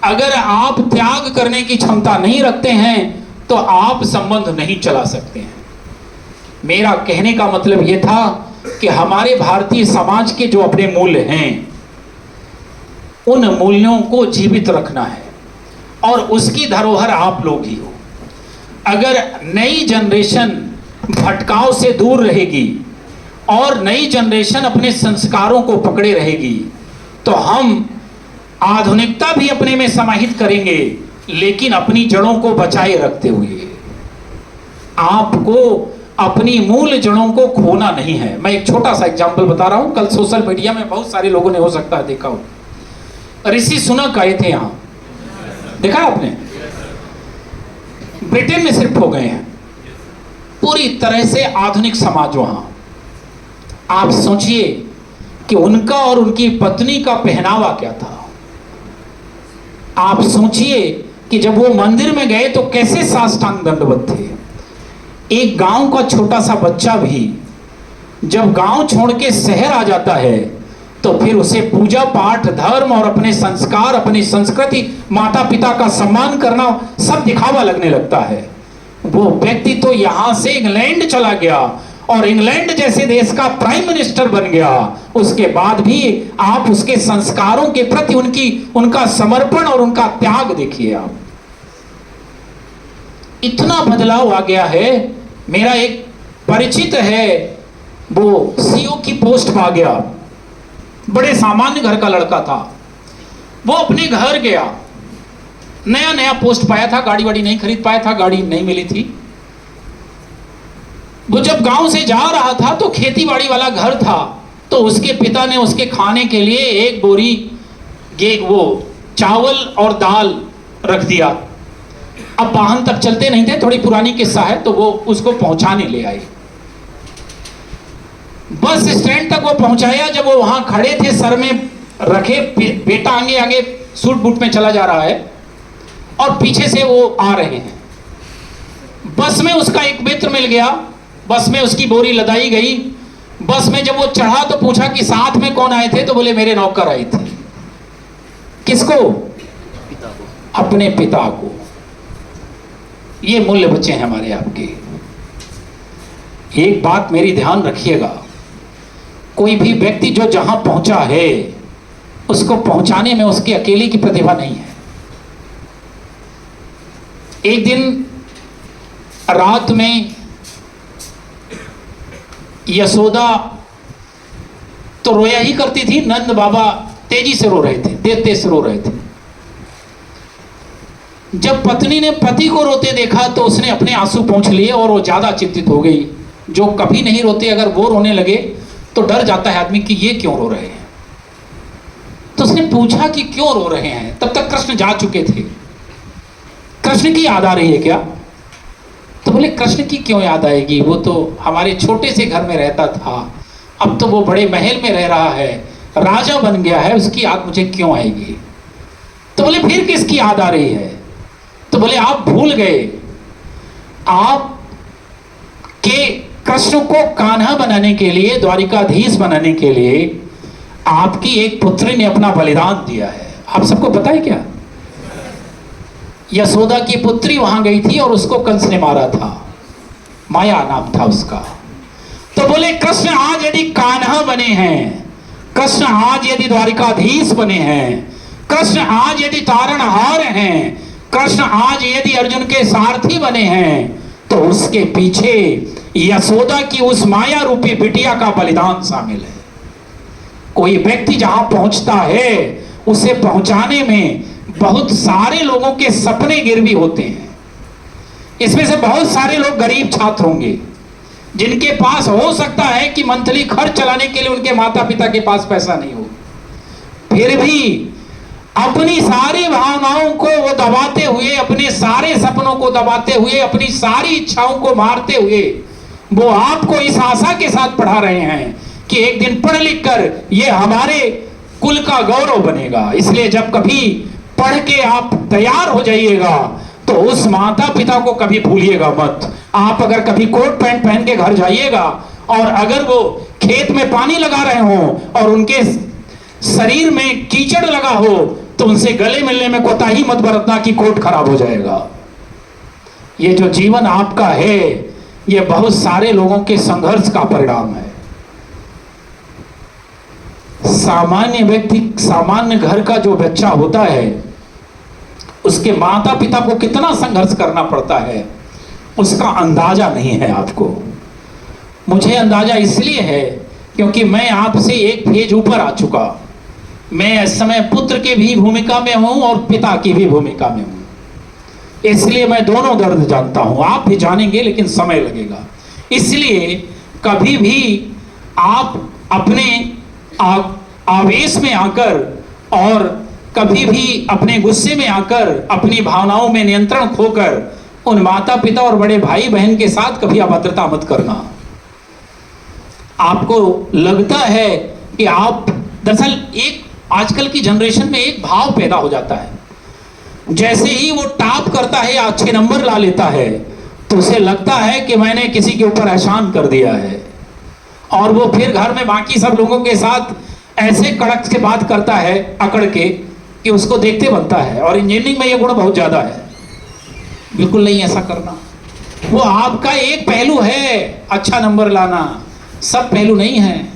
अगर आप त्याग करने की क्षमता नहीं रखते हैं तो आप संबंध नहीं चला सकते हैं। मेरा कहने का मतलब यह था कि हमारे भारतीय समाज के जो अपने मूल्य हैं, उन मूल्यों को जीवित रखना है और उसकी धरोहर आप लोग ही हो। अगर नई जनरेशन भटकाव से दूर रहेगी और नई जनरेशन अपने संस्कारों को पकड़े रहेगी तो हम आधुनिकता भी अपने में समाहित करेंगे, लेकिन अपनी जड़ों को बचाए रखते हुए। आपको अपनी मूल जड़ों को खोना नहीं है। मैं एक छोटा सा एग्जाम्पल बता रहा हूं। कल सोशल मीडिया में बहुत सारे लोगों ने हो सकता है देखा हो, ऋषि सुनक आए थे यहां, देखा आपने? ब्रिटेन में शिफ्ट हो गए हैं, पूरी तरह से आधुनिक समाज वहां। आप सोचिए कि उनका और उनकी पत्नी का पहनावा क्या था। आप सोचिए कि जब वो मंदिर में गए तो कैसे साष्टांग दंडवत थे। एक गांव का छोटा सा बच्चा भी जब गांव छोड़ के शहर आ जाता है तो फिर उसे पूजा पाठ, धर्म और अपने संस्कार, अपनी संस्कृति, माता पिता का सम्मान करना सब दिखावा लगने लगता है। वो व्यक्ति तो यहां से इंग्लैंड चला गया और इंग्लैंड जैसे देश का प्राइम मिनिस्टर बन गया। उसके बाद भी आप उसके संस्कारों के प्रति उनका समर्पण और उनका त्याग देखिए। आप इतना बदलाव आ गया है। मेरा एक परिचित है, वो सीओ की पोस्ट पा गया, बड़े सामान्य घर का लड़का था। वो अपने घर गया, नया नया पोस्ट पाया था, गाड़ी वाड़ी नहीं खरीद पाया था, गाड़ी नहीं मिली थी। वो जब गांव से जा रहा था तो खेती बाड़ी वाला घर था, तो उसके पिता ने उसके खाने के लिए एक बोरी वो चावल और दाल रख दिया। अब वाहन तक चलते नहीं थे, थोड़ी पुरानी किस्सा है, तो वो उसको पहुंचाने ले आए। बस स्टैंड तक वो पहुंचाया। जब वो वहां खड़े थे, सर में रखे, बेटा आगे आगे सूट बूट में चला जा रहा है और पीछे से वो आ रहे हैं। बस में उसका एक मित्र मिल गया, बस में उसकी बोरी लदाई गई। बस में जब वो चढ़ा तो पूछा कि साथ में कौन आए थे, तो बोले मेरे नौकर आए थे। किसको? पिता को, अपने पिता को। ये मूल्य बच्चे हैं हमारे आपके। एक बात मेरी ध्यान रखिएगा, कोई भी व्यक्ति जो जहां पहुंचा है उसको पहुंचाने में उसकी अकेले की प्रतिभा नहीं है। एक दिन रात में यशोदा तो रोया ही करती थी, नंद बाबा तेजी से रो रहे थे, तेज तेज से रो रहे थे। जब पत्नी ने पति को रोते देखा तो उसने अपने आंसू पोंछ लिए और वो ज्यादा चिंतित हो गई। जो कभी नहीं रोते, अगर वो रोने लगे तो डर जाता है आदमी कि ये क्यों रो रहे हैं। तो उसने पूछा कि क्यों रो रहे हैं। तब तक कृष्ण जा चुके थे। कृष्ण की याद आ रही है क्या? तो बोले कृष्ण की क्यों याद आएगी, वो तो हमारे छोटे से घर में रहता था, अब तो वो बड़े महल में रह रहा है, राजा बन गया है, उसकी याद मुझे क्यों आएगी। तो बोले फिर किसकी याद आ रही है? तो बोले आप भूल गए, आप के कृष्ण को कान्हा बनाने के लिए, द्वारिकाधीश बनाने के लिए आपकी एक पुत्री ने अपना बलिदान दिया है। आप सबको पता है क्या? यशोदा की पुत्री वहां गई थी और उसको कंस ने मारा था, माया नाम था उसका। तो बोले कृष्ण आज यदि कान्हा बने हैं, कृष्ण आज यदि द्वारिकाधीश बने हैं, कृष्ण आज यदि तारणहार हैं, कृष्ण आज यदि अर्जुन के सारथी बने हैं, तो उसके पीछे यशोदा की उस माया रूपी बिटिया का बलिदान शामिल है। कोई व्यक्ति जहां पहुंचता है उसे पहुंचाने में बहुत सारे लोगों के सपने गिरवी होते हैं। इसमें से बहुत सारे लोग गरीब छात्र होंगे जिनके पास हो सकता है कि मंथली खर्च चलाने के लिए उनके माता पिता के पास पैसा नहीं हो, फिर भी अपनी सारी भावनाओं को वो दबाते हुए, अपने सारे सपनों को दबाते हुए, अपनी सारी इच्छाओं को मारते हुए वो आपको इस आशा के साथ पढ़ा रहे हैं कि एक दिन पढ़ लिख कर ये हमारे कुल का गौरव बनेगा। इसलिए जब कभी पढ़ के आप तैयार हो जाइएगा तो उस माता पिता को कभी भूलिएगा मत। आप अगर कभी कोट पैंट पहन के घर जाइएगा और अगर वो खेत में पानी लगा रहे हो और उनके शरीर में कीचड़ लगा हो तो उनसे गले मिलने में कोताही मत बरतना कि कोट खराब हो जाएगा। ये जो जीवन आपका है ये बहुत सारे लोगों के संघर्ष का परिणाम है। सामान्य व्यक्ति, सामान्य घर का जो बच्चा होता है उसके माता पिता को कितना संघर्ष करना पड़ता है उसका अंदाजा नहीं है आपको। मुझे अंदाजा इसलिए है क्योंकि मैं आपसे एक फेज ऊपर आ चुका। मैं इस समय पुत्र की भी भूमिका में हूं और पिता की भी भूमिका में हूं, इसलिए मैं दोनों दर्द जानता हूं। आप भी जानेंगे लेकिन समय लगेगा। इसलिए कभी भी आप अपने आवेश में आकर और कभी भी अपने गुस्से में आकर अपनी भावनाओं में नियंत्रण खोकर उन माता पिता और बड़े भाई बहन के साथ कभी अभद्रता मत करना। आपको लगता है कि आप दरअसल एक आजकल की जनरेशन में एक भाव पैदा हो जाता है, जैसे ही वो टॉप करता है या अच्छे नंबर ला लेता है तो उसे लगता है कि मैंने किसी के ऊपर एहसान कर दिया है, और वो फिर घर में बाकी सब लोगों के साथ ऐसे कड़क से बात करता है अकड़ के कि उसको देखते बनता है। और इंजीनियरिंग में ये गुण बहुत ज़्यादा है। बिल्कुल नहीं ऐसा करना। वो आपका एक पहलू है अच्छा नंबर लाना, सब पहलू नहीं है।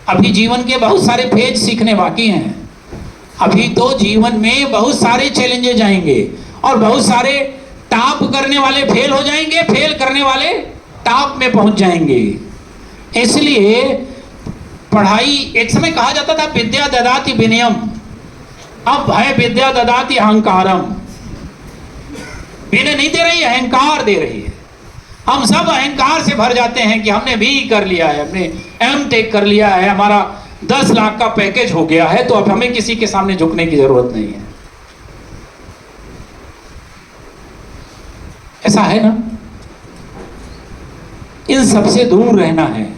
अभी जीवन के बहुत सारे फेज सीखने बाकी हैं। अभी तो जीवन में बहुत सारे चैलेंजेस आएंगे और बहुत सारे टॉप करने वाले फेल हो जाएंगे, फेल करने वाले टॉप में पहुंच जाएंगे। इसलिए पढ़ाई, एक समय कहा जाता था विद्या ददाति विनयम, अब है विद्या ददाति अहंकारम। विनय नहीं दे रही, अहंकार दे रही है। हम सब अहंकार से भर जाते हैं कि हमने भी कर लिया है, हमने एमटेक कर लिया है, हमारा 10 लाख का पैकेज हो गया है, तो अब हमें किसी के सामने झुकने की जरूरत नहीं है। ऐसा है ना? इन सबसे दूर रहना है।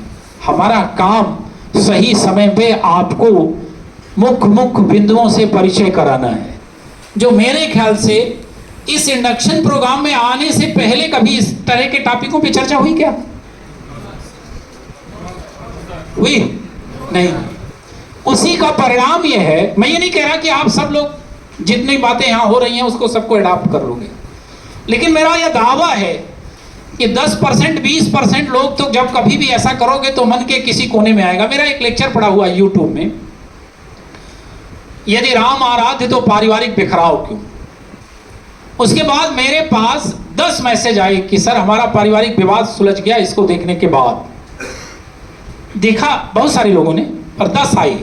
हमारा काम सही समय पे आपको मुख्य बिंदुओं से परिचय कराना है, जो मेरे ख्याल से इस इंडक्शन प्रोग्राम में आने से पहले कभी इस तरह के टॉपिकों पे चर्चा हुई क्या? हुई नहीं। उसी का परिणाम यह है। मैं ये नहीं कह रहा कि आप सब लोग जितनी बातें यहां हो रही हैं उसको सबको अडॉप्ट कर लोगे, लेकिन मेरा यह दावा है कि 10% 20% लोग तो जब कभी भी ऐसा करोगे तो मन के किसी कोने में आएगा। मेरा एक लेक्चर पड़ा हुआ है यूट्यूब में, यदि राम आराध्य तो पारिवारिक बिखराव क्यों। उसके बाद मेरे पास 10 मैसेज आए कि सर हमारा पारिवारिक विवाद सुलझ गया। इसको देखने के बाद देखा बहुत सारे लोगों ने, और 10 आए।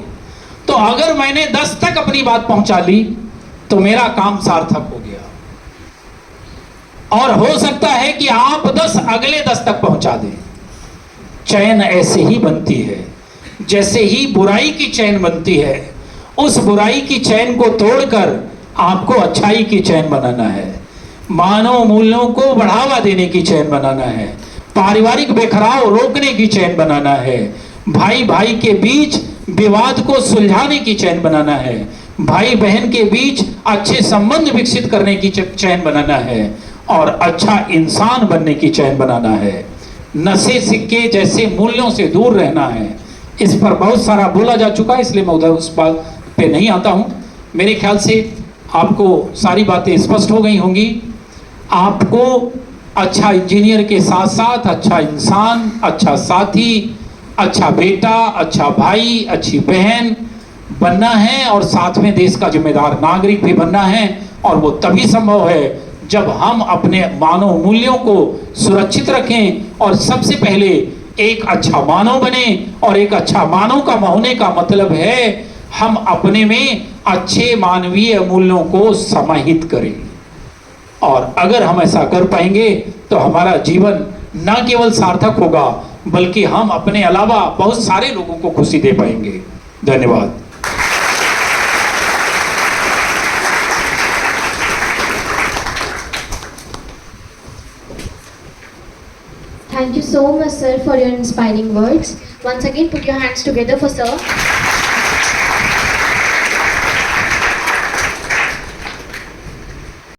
तो अगर मैंने 10 तक अपनी बात पहुंचा ली तो मेरा काम सार्थक हो गया, और हो सकता है कि आप 10 अगले 10 तक पहुंचा दें। चैन ऐसे ही बनती है जैसे ही बुराई की चैन बनती है। उस बुराई की चैन को तोड़कर आपको अच्छाई की चैन बनाना है, मानव मूल्यों को बढ़ावा देने की चैन बनाना है, पारिवारिक बिखराव रोकने की चैन बनाना है, भाई भाई के बीच विवाद को सुलझाने की चैन बनाना है, भाई बहन के बीच अच्छे संबंध विकसित करने की चैन बनाना है, और अच्छा इंसान बनने की चैन बनाना है। नशे सिक्के जैसे मूल्यों से दूर रहना है। इस पर बहुत सारा बोला जा चुका है, इसलिए मैं उधर उस बात पे नहीं आता हूं। मेरे ख्याल से आपको सारी बातें स्पष्ट हो गई होंगी। आपको अच्छा इंजीनियर के साथ साथ अच्छा इंसान, अच्छा साथी, अच्छा बेटा, अच्छा भाई, अच्छी बहन बनना है, और साथ में देश का जिम्मेदार नागरिक भी बनना है। और वो तभी संभव है जब हम अपने मानव मूल्यों को सुरक्षित रखें, और सबसे पहले एक अच्छा मानव बने। और एक अच्छा मानव का होने का मतलब है हम अपने में अच्छे मानवीय मूल्यों को समाहित करें। और अगर हम ऐसा कर पाएंगे तो हमारा जीवन न केवल सार्थक होगा बल्कि हम अपने अलावा बहुत सारे लोगों को खुशी दे पाएंगे। धन्यवाद। Thank you so much, sir, for your inspiring words. Once again, put your hands together for sir.